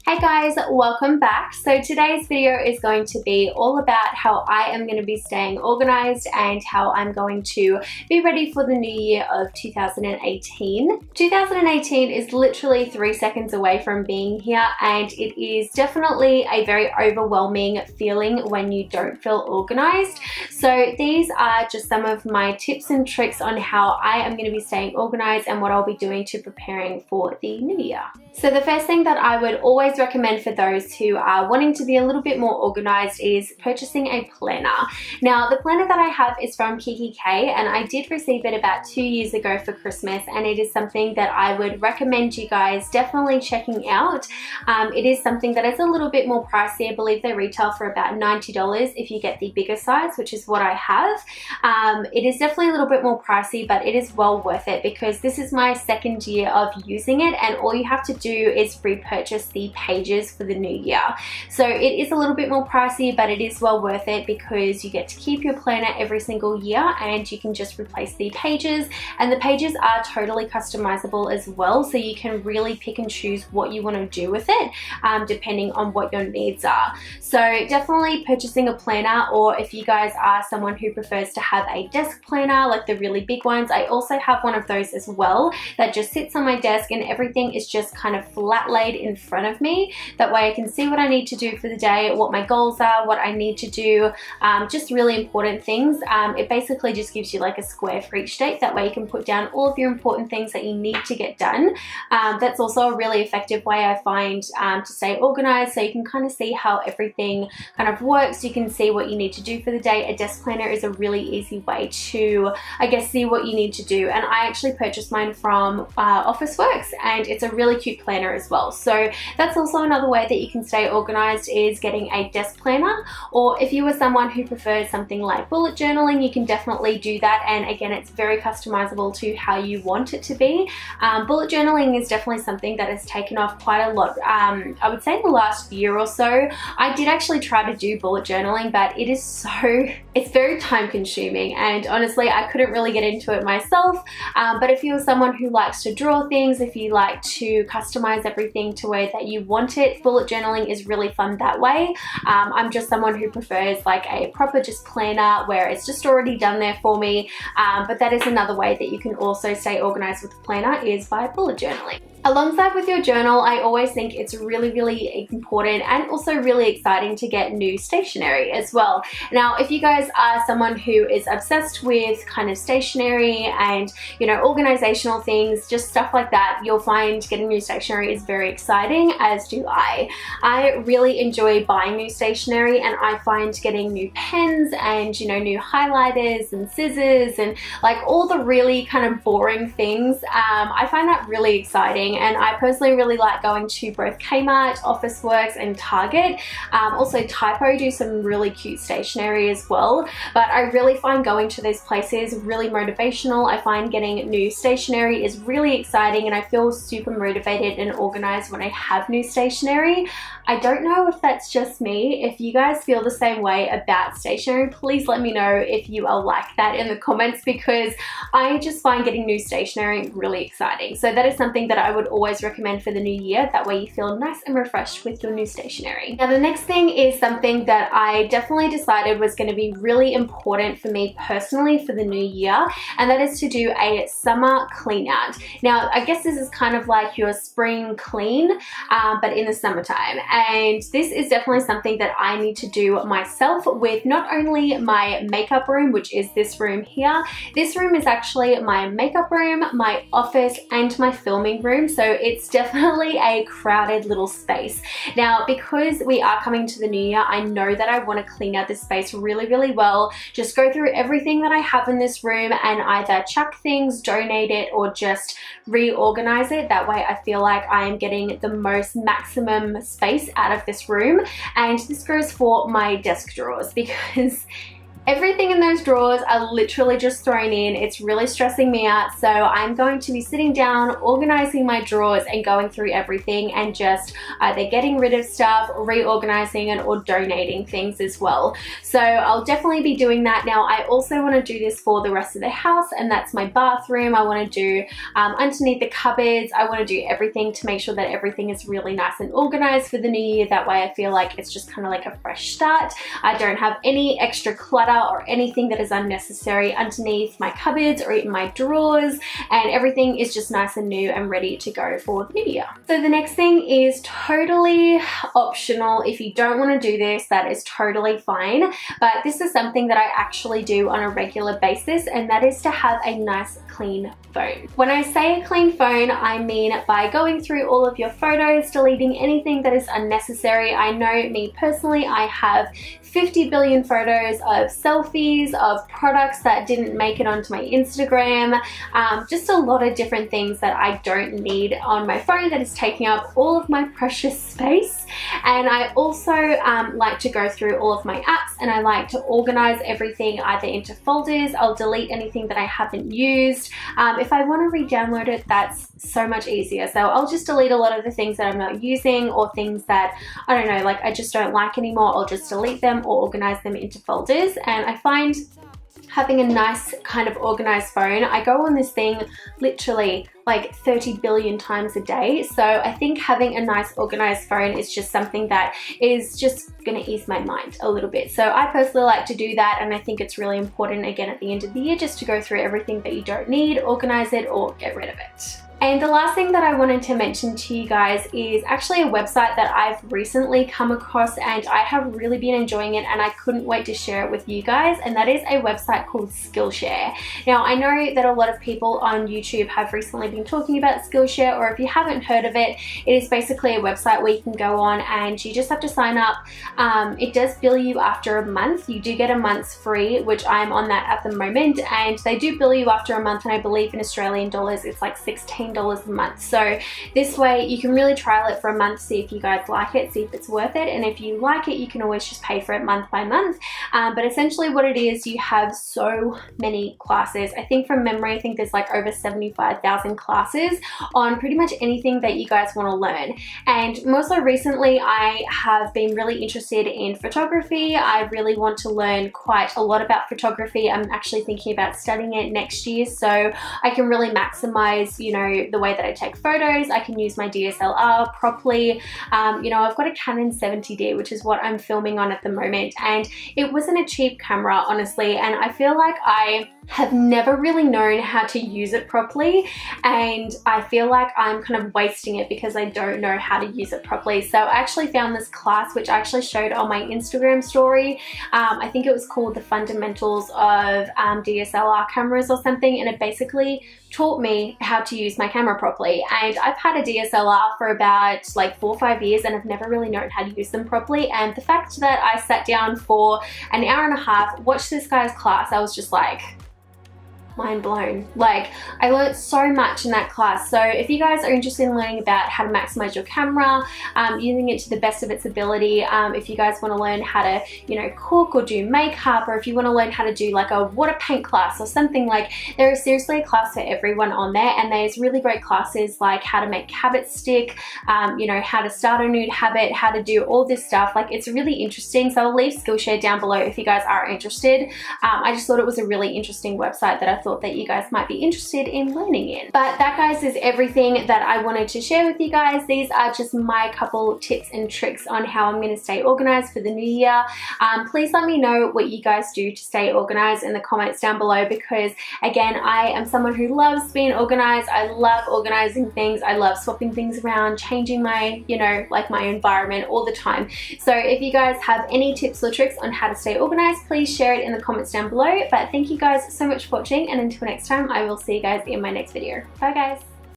Hey guys, welcome back. So today's video is going to be all about how I am going to be staying organized and how I'm going to be ready for the new year of 2018. 2018 is literally 3 seconds away from being here, and it is definitely a very overwhelming feeling when you don't feel organized. So these are just some of my tips and tricks on how I am going to be staying organized and what I'll be doing to preparing for the new year. So the first thing that I would always recommend for those who are wanting to be a little bit more organized is purchasing a planner. Now, the planner that I have is from Kikki K, and I did receive it about 2 years ago for Christmas, and it is something that I would recommend you guys definitely checking out. It is something that is a little bit more pricey. I believe they retail for about $90 if you get the bigger size, which is what I have. It is definitely a little bit more pricey, but it is well worth it because this is my second year of using it, and all you have to do is repurchase the pages for the new year. So it is a little bit more pricey, but it is well worth it because you get to keep your planner every single year and you can just replace the pages, and the pages are totally customizable as well, so you can really pick and choose what you want to do with it depending on what your needs are. So definitely purchasing a planner, or if you guys are someone who prefers to have a desk planner like the really big ones, I also have one of those as well that just sits on my desk and everything is just kind of flat laid in front of me. That way I can see what I need to do for the day, what my goals are, what I need to do, just really important things. It basically just gives you like a square for each date. That way you can put down all of your important things that you need to get done. That's also a really effective way I find to stay organized, so you can kind of see how everything kind of works. You can see what you need to do for the day. A desk planner is a really easy way to, I guess, see what you need to do. And I actually purchased mine from Officeworks, and it's a really cute planner as well. So that's also another way that you can stay organized, is getting a desk planner. Or if you are someone who prefers something like bullet journaling, you can definitely do that, and again, it's very customizable to how you want it to be. Bullet journaling is definitely something that has taken off quite a lot. I would say in the last year or so. I did actually try to do bullet journaling, but it's very time consuming, and honestly I couldn't really get into it myself. But if you're someone who likes to draw things, if you like to customize everything to where that you want it, bullet journaling is really fun that way. I'm just someone who prefers like a proper just planner where it's just already done there for me, but that is another way that you can also stay organized with the planner, is by bullet journaling. Alongside with your journal, I always think it's really important and also really exciting to get new stationery as well. Now, if you guys are someone who is obsessed with kind of stationery and, you know, organizational things, just stuff like that, you'll find getting new stationery is very exciting, as do I. I really enjoy buying new stationery, and I find getting new pens and, you know, new highlighters and scissors and like all the really kind of boring things, I find that really exciting. And I personally really like going to both Kmart, Officeworks and Target. Also Typo do some really cute stationery as well, but I really find going to those places really motivational. I find getting new stationery is really exciting, and I feel super motivated and organized when I have new stationery. I don't know if that's just me. If you guys feel the same way about stationery, please let me know if you are like that in the comments, because I just find getting new stationery really exciting. So that is something that I would always recommend for the new year. That way you feel nice and refreshed with your new stationery. Now, the next thing is something that I definitely decided was going to be really important for me personally for the new year, and that is to do a summer clean out. Now, I guess this is kind of like your spring clean, but in the summertime. And this is definitely something that I need to do myself with not only my makeup room, which is this room here. This room is actually my makeup room, my office, and my filming room. So it's definitely a crowded little space. Now, because we are coming to the new year, I know that I want to clean out this space really well. Just go through everything that I have in this room and either chuck things, donate it, or just reorganize it. That way I feel like I am getting the most maximum space out of this room. And this goes for my desk drawers, because Everything in those drawers are literally just thrown in. It's really stressing me out, so I'm going to be sitting down, organizing my drawers and going through everything and just either getting rid of stuff, reorganizing it, or donating things as well. So I'll definitely be doing that. Now I also want to do this for the rest of the house, and that's my bathroom. I want to do underneath the cupboards. I want to do everything to make sure that everything is really nice and organized for the new year. That way I feel like it's just kind of like a fresh start. I don't have any extra clutter or anything that is unnecessary underneath my cupboards or even my drawers, and everything is just nice and new and ready to go for the new year. So the next thing is totally optional. If you don't want to do this, that is totally fine, but this is something that I actually do on a regular basis, and that is to have a nice clean phone. When I say a clean phone, I mean by going through all of your photos, deleting anything that is unnecessary. I know me personally, I have 50 billion photos of selfies, of products that didn't make it onto my Instagram, just a lot of different things that I don't need on my phone that is taking up all of my precious space. And I also like to go through all of my apps, and I like to organize everything either into folders. I'll delete anything that I haven't used. If I want to re-download it, that's so much easier. So I'll just delete a lot of the things that I'm not using, or things that, I don't know, like I just don't like anymore. I'll just delete them or organize them into folders. And I find having a nice kind of organized phone, I go on this thing literally like 30 billion times a day. So I think having a nice organized phone is just something that is just gonna ease my mind a little bit. So I personally like to do that, and I think it's really important, again, at the end of the year, just to go through everything that you don't need, organize it, or get rid of it. And the last thing that I wanted to mention to you guys is actually a website that I've recently come across, and I have really been enjoying it, and I couldn't wait to share it with you guys, and that is a website called Skillshare. Now I know that a lot of people on YouTube have recently been talking about Skillshare, or if you haven't heard of it, it is basically a website where you can go on and you just have to sign up. It does bill you after a month. You do get a month's free, which I'm on that at the moment, and they do bill you after a month, and I believe in Australian dollars it's like $16 a month. So this way you can really trial it for a month, see if you guys like it, see if it's worth it, and if you like it, you can always just pay for it month by month. But essentially what it is, you have so many classes. I think from memory, I think there's like over 75,000 classes on pretty much anything that you guys want to learn. And most so recently I have been really interested in photography. I really want to learn quite a lot about photography. I'm actually thinking about studying it next year, so I can really maximize, you know, the way that I take photos. I can use my DSLR properly. You know, I've got a Canon 70D, which is what I'm filming on at the moment, and it wasn't a cheap camera, honestly, and I feel like I have never really known how to use it properly, and I feel like I'm kind of wasting it because I don't know how to use it properly. So I actually found this class, which I actually showed on my Instagram story. I think it was called The Fundamentals of DSLR Cameras or something, and it basically taught me how to use my camera properly. And I've had a DSLR for about like 4 or 5 years, and I've never really known how to use them properly. And the fact that I sat down for an hour and a half, watched this guy's class, I was just like, mind blown. Like, I learned so much in that class. So if you guys are interested in learning about how to maximize your camera, using it to the best of its ability, if you guys want to learn how to, you know, cook or do makeup, or if you want to learn how to do like a water paint class or something, like, there is seriously a class for everyone on there. And there's really great classes like how to make habits stick, you know, how to start a new habit, how to do all this stuff. Like, it's really interesting. So I'll leave Skillshare down below if you guys are interested. I just thought it was a really interesting website that I thought that you guys might be interested in learning in. But that, guys, is everything that I wanted to share with you guys. These are just my couple tips and tricks on how I'm going to stay organized for the new year. Please let me know what you guys do to stay organized in the comments down below, because again, I am someone who loves being organized. I love organizing things. I love swapping things around, changing my, you know, like my environment all the time. So if you guys have any tips or tricks on how to stay organized, please share it in the comments down below. But thank you guys so much for watching, and until next time, I will see you guys in my next video. Bye, guys.